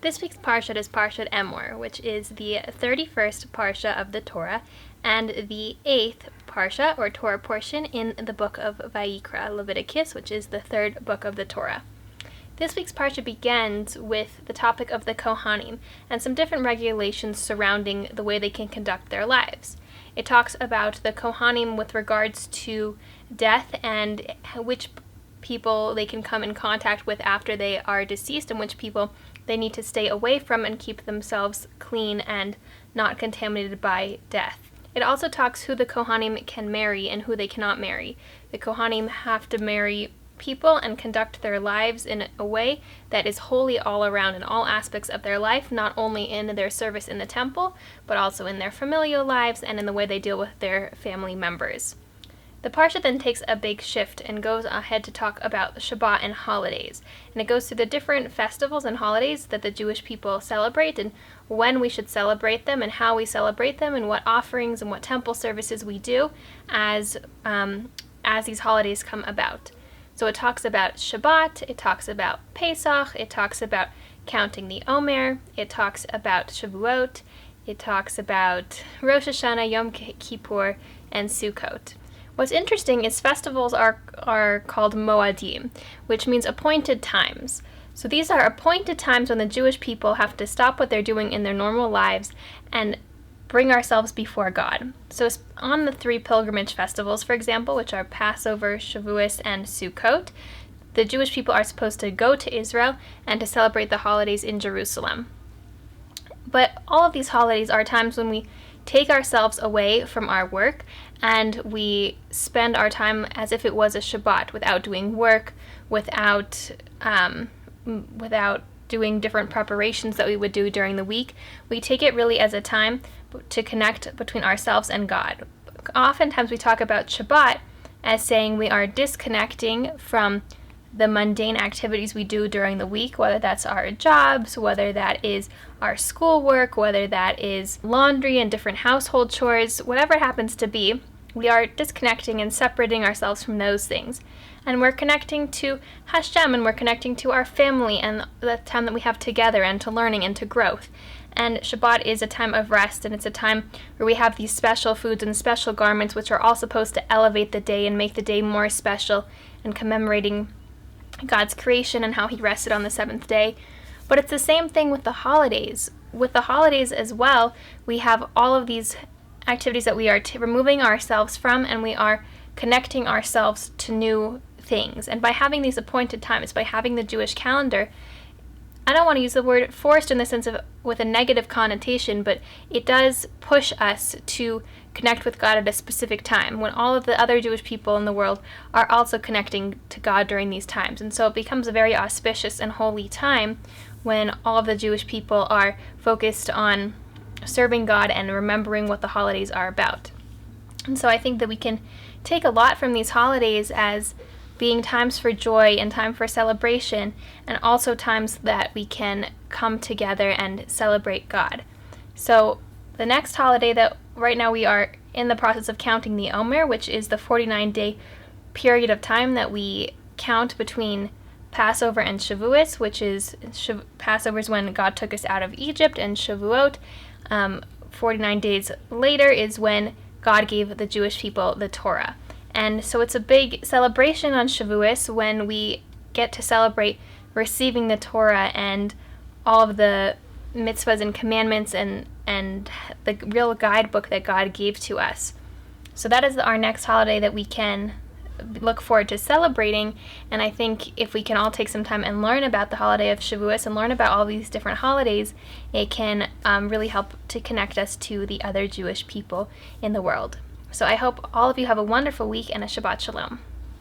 This week's Parsha is Parshat Emor, which is the 31st Parsha of the Torah and the 8th Parsha, or Torah portion, in the book of Vayikra, Leviticus, which is the third book of the Torah. This week's Parsha begins with the topic of the Kohanim and some different regulations surrounding the way they can conduct their lives. It talks about the Kohanim with regards to death and which people they can come in contact with after they are deceased and which people they need to stay away from and keep themselves clean and not contaminated by death. It also talks who the Kohanim can marry and who they cannot marry. The Kohanim have to marry people and conduct their lives in a way that is holy all around in all aspects of their life, not only in their service in the temple, but also in their familial lives and in the way they deal with their family members. The Parsha then takes a big shift and goes ahead to talk about Shabbat and holidays. And it goes through the different festivals and holidays that the Jewish people celebrate and when we should celebrate them and how we celebrate them and what offerings and what temple services we do as these holidays come about. So it talks about Shabbat, it talks about Pesach, it talks about counting the Omer, it talks about Shavuot, it talks about Rosh Hashanah, Yom Kippur, and Sukkot. What's interesting is festivals are called Moadim, which means appointed times. So these are appointed times when the Jewish people have to stop what they're doing in their normal lives and bring ourselves before God. So on the three pilgrimage festivals, for example, which are Passover, Shavuot, and Sukkot, the Jewish people are supposed to go to Israel and to celebrate the holidays in Jerusalem. But all of these holidays are times when we take ourselves away from our work and we spend our time as if it was a Shabbat, without doing work, without doing different preparations that we would do during the week. We take it really as a time to connect between ourselves and God. Oftentimes we talk about Shabbat as saying we are disconnecting from the mundane activities we do during the week, whether that's our jobs, whether that is our schoolwork, whether that is laundry and different household chores, whatever it happens to be, we are disconnecting and separating ourselves from those things. And we're connecting to Hashem, and we're connecting to our family and the time that we have together and to learning and to growth. And Shabbat is a time of rest, and it's a time where we have these special foods and special garments which are all supposed to elevate the day and make the day more special and commemorating God's creation and how he rested on the seventh day. But it's the same thing with the holidays. With the holidays as well, we have all of these activities that we are removing ourselves from, and we are connecting ourselves to new things. And by having these appointed times, by having the Jewish calendar, I don't want to use the word forced in the sense of with a negative connotation, but it does push us to connect with God at a specific time when all of the other Jewish people in the world are also connecting to God during these times. And so it becomes a very auspicious and holy time when all of the Jewish people are focused on serving God and remembering what the holidays are about. And so I think that we can take a lot from these holidays as being times for joy and time for celebration, and also times that we can come together and celebrate God. So the next holiday that right now we are in the process of counting the Omer, which is the 49-day period of time that we count between Passover and Shavuot, which is Passover is when God took us out of Egypt, and Shavuot, 49 days later, is when God gave the Jewish people the Torah. And so it's a big celebration on Shavuot when we get to celebrate receiving the Torah and all of the mitzvahs and commandments and the real guidebook that God gave to us. So that is our next holiday that we can look forward to celebrating. And I think if we can all take some time and learn about the holiday of Shavuot and learn about all these different holidays, it can really help to connect us to the other Jewish people in the world. So I hope all of you have a wonderful week and a Shabbat Shalom.